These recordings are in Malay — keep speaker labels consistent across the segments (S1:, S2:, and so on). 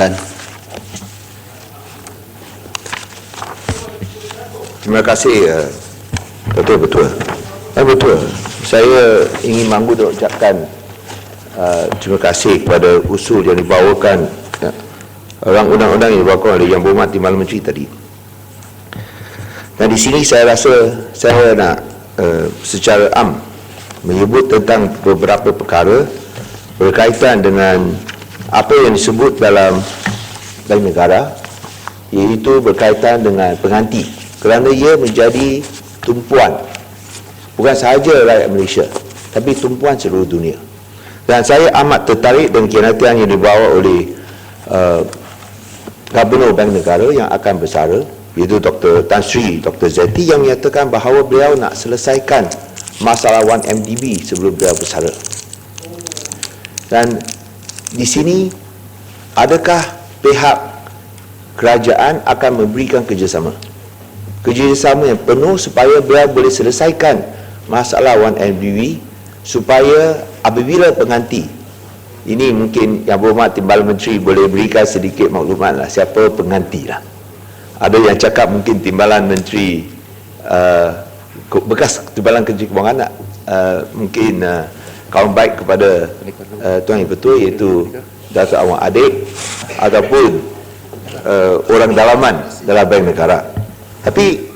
S1: Ramdan.
S2: Terima kasih Betul. Betul. Saya ingin manggu untuk ucapkan terima kasih kepada usul yang dibawakan orang undang-undang yang dibawakan oleh Yang Berhormat Timbalan Menteri tadi. Dan di sini saya rasa saya nak secara am menyebut tentang beberapa perkara berkaitan dengan apa yang disebut dalam negara, iaitu berkaitan dengan pengganti, kerana ia menjadi tumpuan bukan sahaja rakyat Malaysia tapi tumpuan seluruh dunia. Dan saya amat tertarik dengan kenyataan yang dibawa oleh Gubernur Bank Negara yang akan bersara, iaitu Dr. Tan Sri Dr. Zeti, yang menyatakan bahawa beliau nak selesaikan masalah 1MDB sebelum beliau bersara. Dan di sini, adakah pihak kerajaan akan memberikan kerjasama yang penuh supaya beliau boleh selesaikan masalah 1MDB, supaya apabila pengganti, ini mungkin Yang Berhormat Timbalan Menteri boleh berikan sedikit maklumat lah, siapa pengganti lah. Ada yang cakap mungkin Timbalan Menteri bekas Timbalan Menteri Kewangan, mungkin kawan baik kepada Tuan Yang Ketua, iaitu Datuk Awang Adik, ataupun orang dalaman dalam Bank Negara. Tapi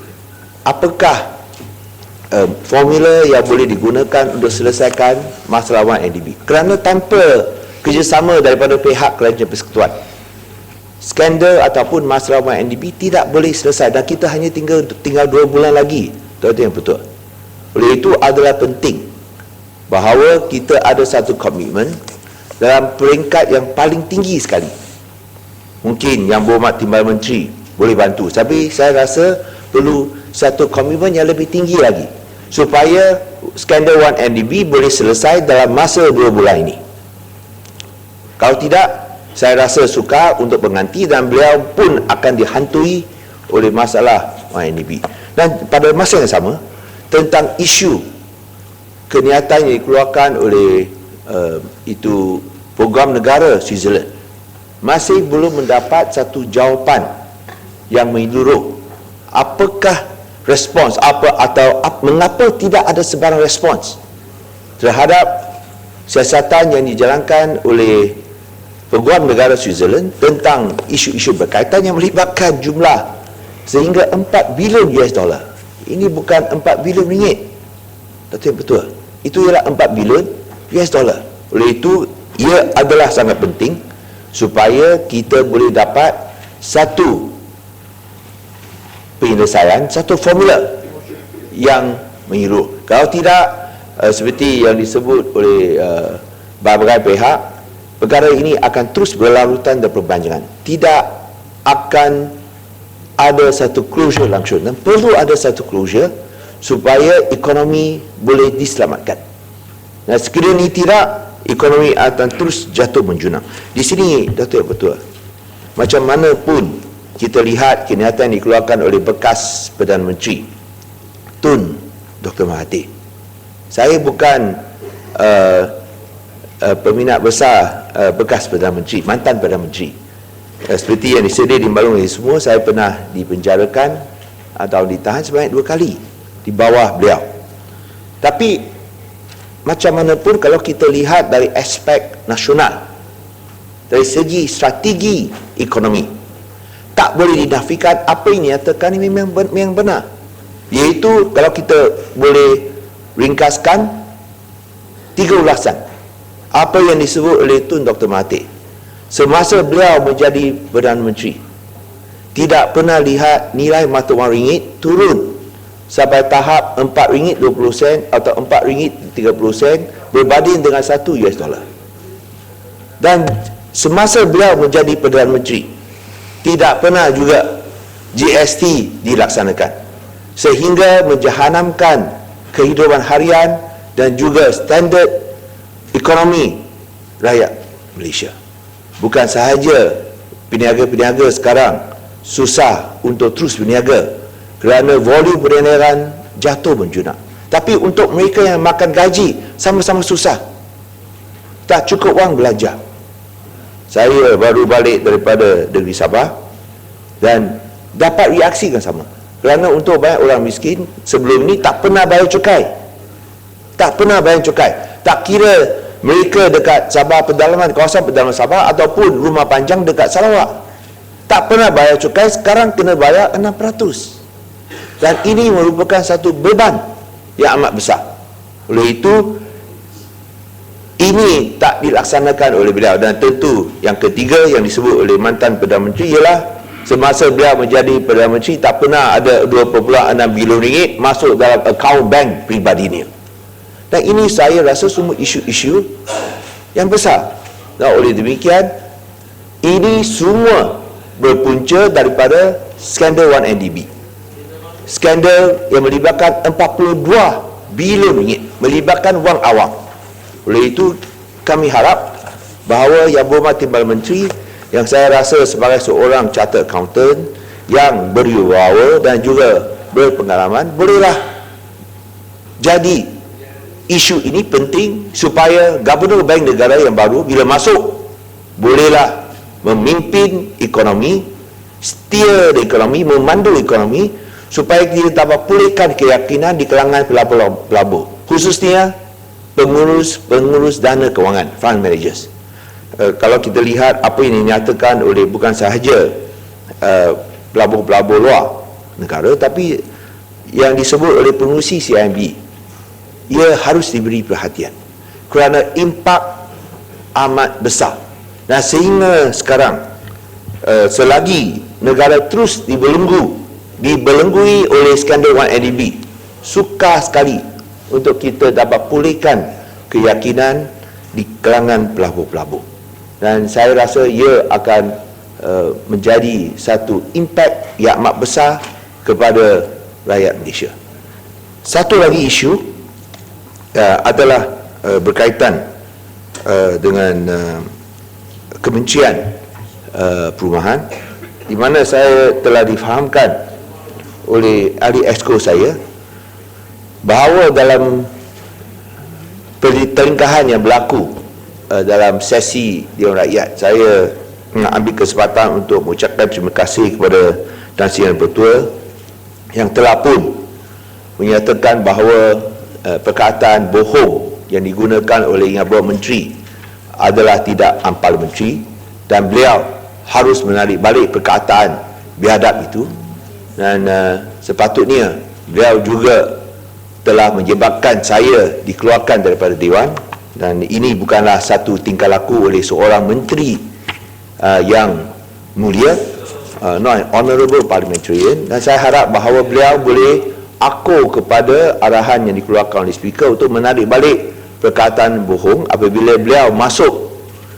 S2: apakah formula yang boleh digunakan untuk selesaikan masalah 1MDB? Kerana tanpa kerjasama daripada pihak kerajaan persekutuan, skandal ataupun masalah 1MDB tidak boleh selesai, dan kita hanya tinggal 2 bulan lagi. Tuan yang betul. Oleh itu adalah penting bahawa kita ada satu komitmen dalam peringkat yang paling tinggi sekali. Mungkin Yang Berhormat Timbalan Menteri boleh bantu, tapi saya rasa perlu satu komitmen yang lebih tinggi lagi supaya skandal 1MDB boleh selesai dalam masa 2 bulan ini. Kalau tidak, saya rasa sukar untuk pengganti, dan beliau pun akan dihantui oleh masalah 1MDB. Dan pada masa yang sama, tentang isu kenyataan yang dikeluarkan oleh itu program negara Switzerland, masih belum mendapat satu jawapan yang menyeluruh. Apakah respons mengapa tidak ada sebarang respons terhadap siasatan yang dijalankan oleh program negara Switzerland tentang isu-isu berkaitan yang melibatkan jumlah sehingga 4 bilion US dollar. Ini bukan 4 bilion ringgit. Betul betul. Itu ialah 4 bilion US dollar. Oleh itu ia adalah sangat penting supaya kita boleh dapat satu penyelesaian, satu formula yang menyeluruh. Kalau tidak, seperti yang disebut oleh berbagai pihak, perkara ini akan terus berlarutan dan berpanjangan. Tidak akan ada satu closure langsung, dan perlu ada satu closure supaya ekonomi boleh diselamatkan. Dan sekiranya tidak, ekonomi akan terus jatuh menjunang. Di sini, Datuk betul, macam mana pun kita lihat kenyataan yang dikeluarkan oleh bekas Perdana Menteri Tun Dr. Mahathir. Saya bukan peminat besar bekas Perdana Menteri, mantan Perdana Menteri. Seperti yang disedia dimaklumi oleh semua, saya pernah dipenjarakan atau ditahan sebanyak 2 kali di bawah beliau. Tapi macam mana pun, kalau kita lihat dari aspek nasional, dari segi strategi ekonomi, tak boleh dinafikan apa yang dinyatakan ini memang benar. Iaitu, kalau kita boleh ringkaskan, 3 ulasan apa yang disebut oleh Tun Dr. Mahathir semasa beliau menjadi Perdana Menteri. Tidak pernah lihat nilai mata wang ringgit turun sampai tahap 4 ringgit 20 sen atau 4 ringgit 30 sen berbanding dengan 1 US dollar. Dan semasa beliau menjadi Perdana Menteri, tidak pernah juga GST dilaksanakan, sehingga menjahanamkan kehidupan harian dan juga standard ekonomi rakyat Malaysia. Bukan sahaja peniaga-peniaga sekarang susah untuk terus berniaga kerana volume perniagaan jatuh menjunang, tapi untuk mereka yang makan gaji sama-sama susah, tak cukup wang belanja. Saya baru balik daripada negeri Sabah dan dapat reaksi yang sama. Kerana untuk banyak orang miskin sebelum ini tak pernah bayar cukai. Tak pernah bayar cukai. Tak kira mereka dekat Sabah pedalaman, kawasan pedalaman Sabah ataupun rumah panjang dekat Sarawak. Tak pernah bayar cukai, sekarang kena bayar 6%. Dan ini merupakan satu beban yang amat besar. Oleh itu, ini tak dilaksanakan oleh beliau. Dan tentu yang ketiga yang disebut oleh mantan Perdana Menteri ialah semasa beliau menjadi Perdana Menteri tak pernah ada 2.6 bilion ringgit masuk dalam akaun bank pribadinya. Dan ini saya rasa semua isu-isu yang besar. Dan oleh demikian, ini semua berpunca daripada skandal 1MDB. Skandal yang melibatkan 42 bilion ringgit, melibatkan wang awam. Oleh itu, kami harap bahawa Yang Berhormat Timbalan Menteri, yang saya rasa sebagai seorang chartered accountant yang berwibawa dan juga berpengalaman, bolehlah jadi isu ini penting supaya Gubernur Bank Negara yang baru bila masuk bolehlah memimpin ekonomi, steer ekonomi, memandu ekonomi supaya kita dapat pulihkan keyakinan di kalangan pelabur, khususnya pengurus dana kewangan, fund managers. Kalau kita lihat apa yang dinyatakan oleh bukan sahaja pelabur-pelabur luar negara, tapi yang disebut oleh pengurusi CIMB, ia harus diberi perhatian kerana impak amat besar. Dan sehingga sekarang selagi negara terus dibelenggu oleh skandal 1MDB, sukar sekali untuk kita dapat pulihkan keyakinan di kalangan pelabur-pelabur. Dan saya rasa ia akan menjadi satu impak yang amat besar kepada rakyat Malaysia. Satu lagi isu adalah berkaitan dengan Kementerian Perumahan, di mana saya telah difahamkan oleh ahli exco saya bahawa dalam pertelingkahan yang berlaku dalam sesi Dewan Rakyat, saya mengambil kesempatan untuk mengucapkan terima kasih kepada Tan Sri Yang Bertua yang telah pun menyatakan bahawa perkataan bohong yang digunakan oleh Yang Berhormat Menteri adalah tidak parliamentary dan beliau harus menarik balik perkataan biadab itu. Dan sepatutnya beliau juga telah menyebabkan saya dikeluarkan daripada Dewan, dan ini bukanlah satu tingkah laku oleh seorang menteri yang mulia, non-honorable parliamentarian. Dan saya harap bahawa beliau boleh akur kepada arahan yang dikeluarkan oleh speaker untuk menarik balik perkataan bohong apabila beliau masuk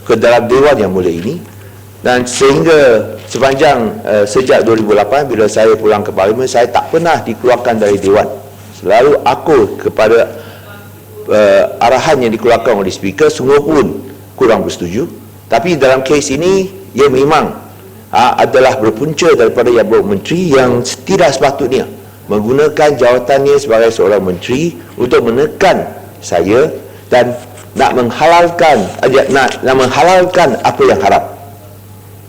S2: ke dalam Dewan yang mulia ini. Dan sehingga sepanjang sejak 2008 bila saya pulang ke Parlimen, saya tak pernah dikeluarkan dari Dewan, selalu akur kepada arahan yang dikeluarkan oleh speaker, sungguh pun kurang bersetuju. Tapi dalam kes ini ia memang adalah berpunca daripada Yang Berhormat Menteri yang tidak sepatutnya menggunakan jawatannya sebagai seorang menteri untuk menekan saya dan nak menghalalkan apa yang haram,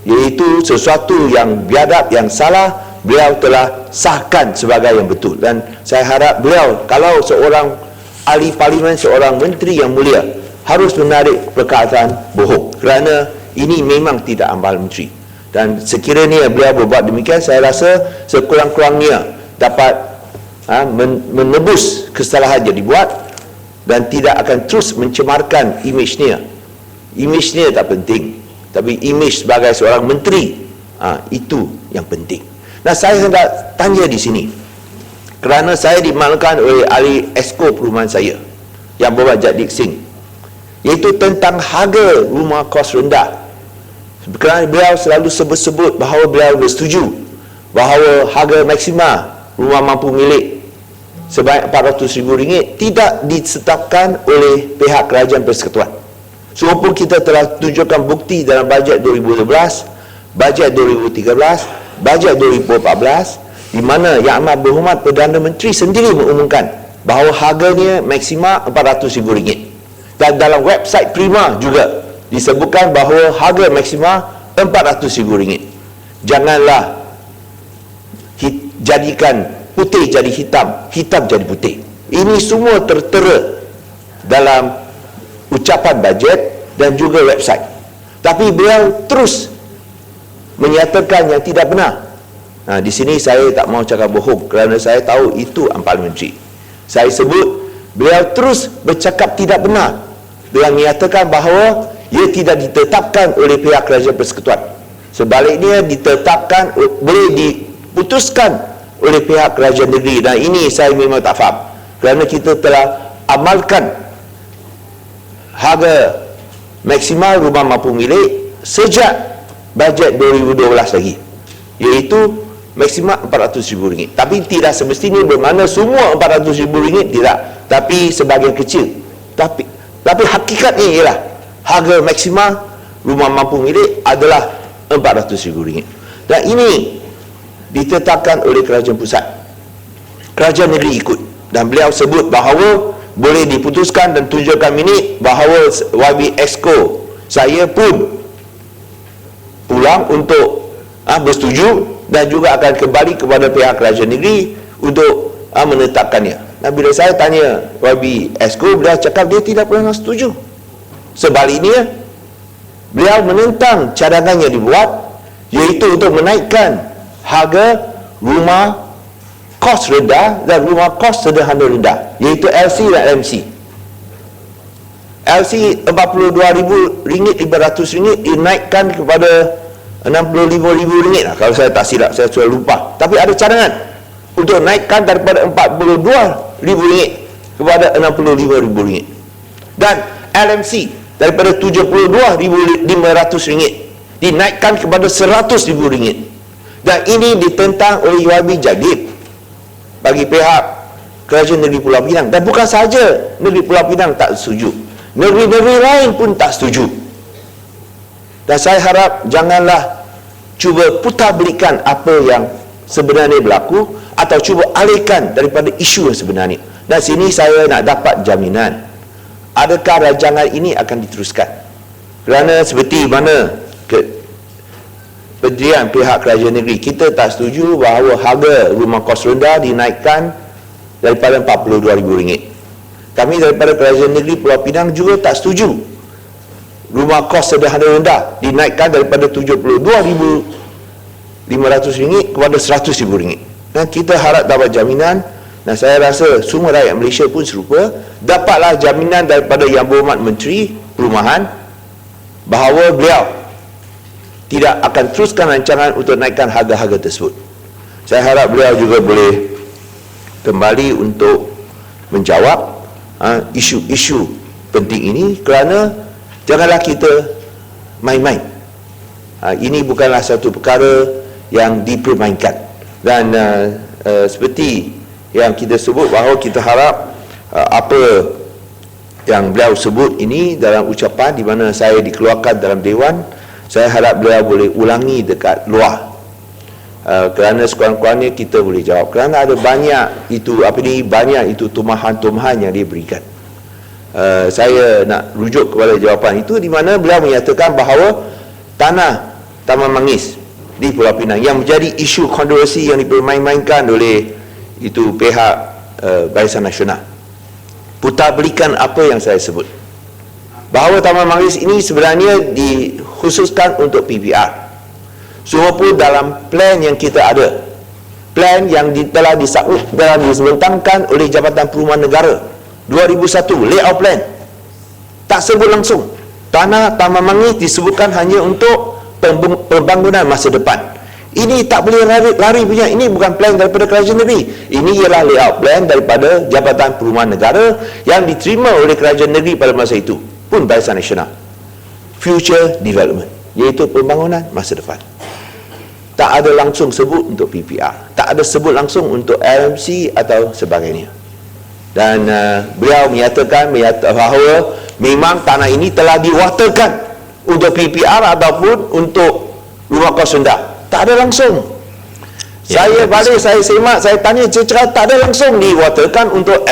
S2: iaitu sesuatu yang biadab, yang salah, beliau telah sahkan sebagai yang betul. Dan saya harap beliau, kalau seorang ahli parlimen, seorang menteri yang mulia, harus menarik perkataan bohong, kerana ini memang tidak amal menteri. Dan sekiranya beliau berbuat demikian, saya rasa sekurang-kurangnya dapat menebus kesalahan yang dibuat dan tidak akan terus mencemarkan imejnya. Imejnya tak penting, tapi imej sebagai seorang menteri itu yang penting. Nah, saya hendak tanya di sini, kerana saya dimaklumkan oleh ahli exco perumahan saya yang berbuat Jagdik Singh, iaitu tentang harga rumah kos rendah. Kerana beliau selalu sebut-sebut bahawa beliau bersetuju bahawa harga maksima rumah mampu milik sebanyak RM400,000 tidak ditetapkan oleh pihak Kerajaan Persekutuan. Walaupun kita telah tunjukkan bukti dalam bajet 2012, bajet 2013, bajet 2014, di mana Yang Amat Berhormat Perdana Menteri sendiri mengumumkan bahawa harganya maksima RM400,000. Dan dalam website Prima juga disebutkan bahawa harga maksima RM400,000. Janganlah jadikan putih jadi hitam, hitam jadi putih. Ini semua tertera dalam ucapan bajet dan juga website. Tapi beliau terus menyatakan yang tidak benar. Di sini saya tak mau cakap bohong kerana saya tahu itu parliamentary. Saya sebut beliau terus bercakap tidak benar. Beliau menyatakan bahawa ia tidak ditetapkan oleh pihak kerajaan persekutuan. Sebaliknya ditetapkan, boleh diputuskan oleh pihak kerajaan negeri. Dan ini saya memang tak faham, kerana kita telah amalkan harga maksimal rumah mampu milik sejak bajet 2012 lagi, iaitu maksimal RM400,000. Tapi tidak semestinya bermakna semua RM400,000, tidak. Tapi sebahagian kecil. Tapi hakikatnya ialah harga maksimal rumah mampu milik adalah RM400,000. Dan ini ditetapkan oleh kerajaan pusat. Kerajaan negeri ikut. Dan beliau sebut bahawa boleh diputuskan dan tunjukkan minit bahawa YB Exco saya pun pulang untuk bersetuju dan juga akan kembali kepada pihak kerajaan negeri untuk menetapkannya. Dan bila saya tanya YB Exco, beliau cakap dia tidak pernah setuju. Sebaliknya, beliau menentang cadangan yang dibuat, iaitu untuk menaikkan harga rumah kos rendah dan rumah kos sederhana rendah, iaitu LC dan LMC. LC RM42,500 dinaikkan kepada RM65,000 lah, kalau saya tak silap, saya sudah lupa. Tapi ada cadangan untuk naikkan daripada RM42,000 kepada RM65,000. Dan LMC daripada RM72,500 dinaikkan kepada RM100,000. Dan ini ditentang oleh UIB Jadib bagi pihak kerajaan negeri Pulau Pinang. Dan bukan sahaja negeri Pulau Pinang tak setuju, negeri-negeri lain pun tak setuju. Dan saya harap janganlah cuba putar belikan apa yang sebenarnya berlaku, atau cuba alihkan daripada isu yang sebenarnya. Dan sini saya nak dapat jaminan, adakah rancangan ini akan diteruskan? Kerana seperti mana pendirian pihak kerajaan negeri, kita tak setuju bahawa harga rumah kos rendah dinaikkan daripada RM42,000. Kami daripada kerajaan negeri Pulau Pinang juga tak setuju rumah kos sederhana rendah dinaikkan daripada RM72,500 kepada RM100,000. Dan kita harap dapat jaminan, dan saya rasa semua rakyat Malaysia pun serupa, dapatlah jaminan daripada Yang Berhormat Menteri Perumahan bahawa beliau tidak akan teruskan rancangan untuk naikkan harga-harga tersebut. Saya harap beliau juga boleh kembali untuk menjawab isu-isu penting ini, kerana janganlah kita main-main. Ini bukanlah satu perkara yang dipermainkan. Dan seperti yang kita sebut bahawa kita harap apa yang beliau sebut ini dalam ucapan di mana saya dikeluarkan dalam Dewan, saya harap beliau boleh ulangi dekat luar, kerana sekurang-kurangnya kita boleh jawab. Kerana ada banyak itu tumahan-tumahan yang dia berikan. Saya nak rujuk kepada jawapan itu, di mana beliau menyatakan bahawa tanah Taman Mangis di Pulau Pinang yang menjadi isu kontroversi yang dipermain-mainkan oleh itu pihak Barisan Nasional, putar belikan apa yang saya sebut, bahawa Taman Mangis ini sebenarnya dikhususkan untuk PPR. Semua pun dalam plan yang kita ada, plan yang telah disebentangkan oleh Jabatan Perumahan Negara 2001, layout plan, tak sebut langsung tanah Taman Mangis disebutkan hanya untuk pembangunan masa depan. Ini tak boleh lari punya. Ini bukan plan daripada kerajaan negeri. Ini ialah layout plan daripada Jabatan Perumahan Negara yang diterima oleh kerajaan negeri pada masa itu, pun Barisan Nasional. Future Development, iaitu pembangunan masa depan. Tak ada langsung sebut untuk PPR, tak ada sebut langsung untuk LMC atau sebagainya. Dan beliau menyatakan bahawa memang tanah ini telah diwatakan untuk PPR ataupun untuk rumah kos rendah. Tak ada langsung. Saya balik, saya semak, saya tanya, cakap tak ada langsung diwatakan untuk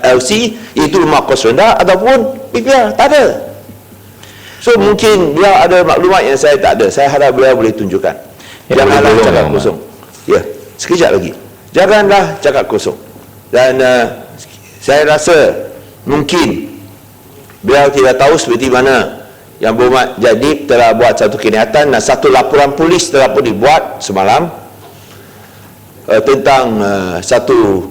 S2: LC, iaitu rumah kos rendah ataupun PPR. Tak ada. So mungkin beliau ada maklumat yang saya tak ada. Saya harap beliau boleh tunjukkan. Janganlah cakap kosong. Ya, sekejap lagi. Janganlah cakap kosong. Dan saya rasa mungkin beliau tidak tahu seperti mana Yang Berhormat Jadib telah buat satu kenyataan dan satu laporan polis telah pun dibuat semalam tentang satu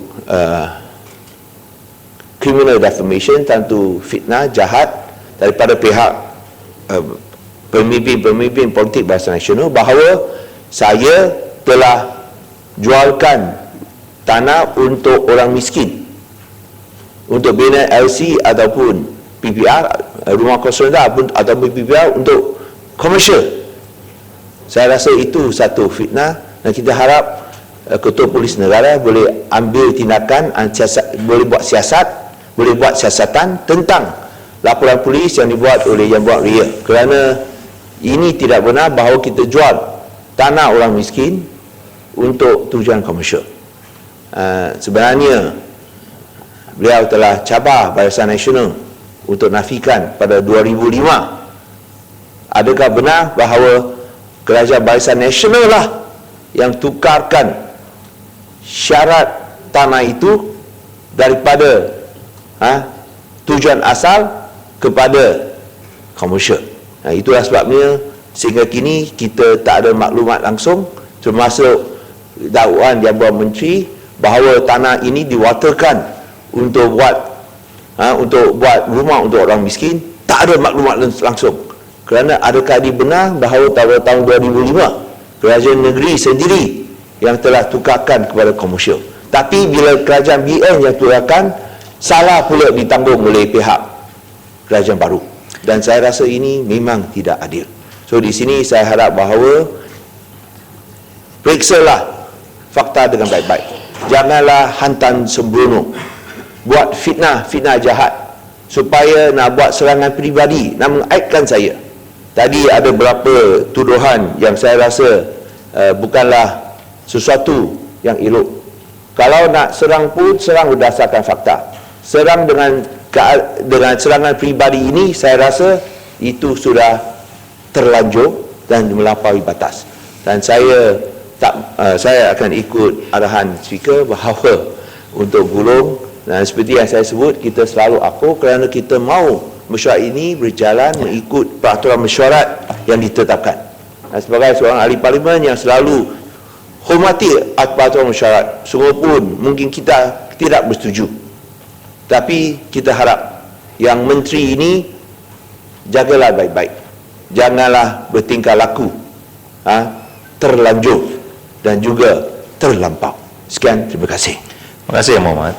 S2: criminal defamation, tentu fitnah jahat daripada pihak pemimpin politik Barisan Nasional, bahawa saya telah jualkan tanah untuk orang miskin, untuk bina LC ataupun PPR, rumah kos rendah ataupun PPR untuk komersial. Saya rasa itu satu fitnah dan kita harap Ketua Polis Negara boleh ambil tindakan, boleh buat siasatan tentang laporan polis yang dibuat oleh Yang Berhormat Ria, kerana ini tidak benar bahawa kita jual tanah orang miskin untuk tujuan komersial. Sebenarnya beliau telah cabar Barisan Nasional untuk nafikan pada 2005. Adakah benar bahawa Kerajaan Barisan Nasional lah yang tukarkan syarat tanah itu daripada tujuan asal kepada komersial? Itulah sebabnya sehingga kini kita tak ada maklumat langsung, termasuk dakwaan Yang Berhormat Menteri bahawa tanah ini diwatakan untuk buat rumah untuk orang miskin. Tak ada maklumat langsung. Kerana adakah benar bahawa pada tahun 2005 kerajaan negeri sendiri yang telah tukarkan kepada komersial, tapi bila kerajaan BN yang tukarkan, salah pula ditanggung oleh pihak kerajaan baru. Dan saya rasa ini memang tidak adil. So di sini saya harap bahawa periksalah fakta dengan baik-baik. Janganlah hantam sembrono, buat fitnah jahat supaya nak buat serangan peribadi, nak mengaitkan saya. Tadi ada beberapa tuduhan yang saya rasa bukanlah sesuatu yang elok. Kalau nak serang pun serang berdasarkan fakta. Serang dengan serangan peribadi ini, saya rasa itu sudah terlanjur dan melampaui batas. Dan saya akan ikut arahan speaker bahawa untuk gulung, dan seperti yang saya sebut, kita selalu akur kerana kita mahu mesyuarat ini berjalan mengikut peraturan mesyuarat yang ditetapkan. Dan sebagai seorang ahli parlimen yang selalu hormati peraturan mesyuarat, sungguh pun mungkin kita tidak bersetuju, tapi kita harap yang menteri ini jagalah baik-baik, janganlah bertingkah laku terlanjur dan juga terlampau. Sekian, terima kasih.
S1: Terima kasih Yang Berhormat.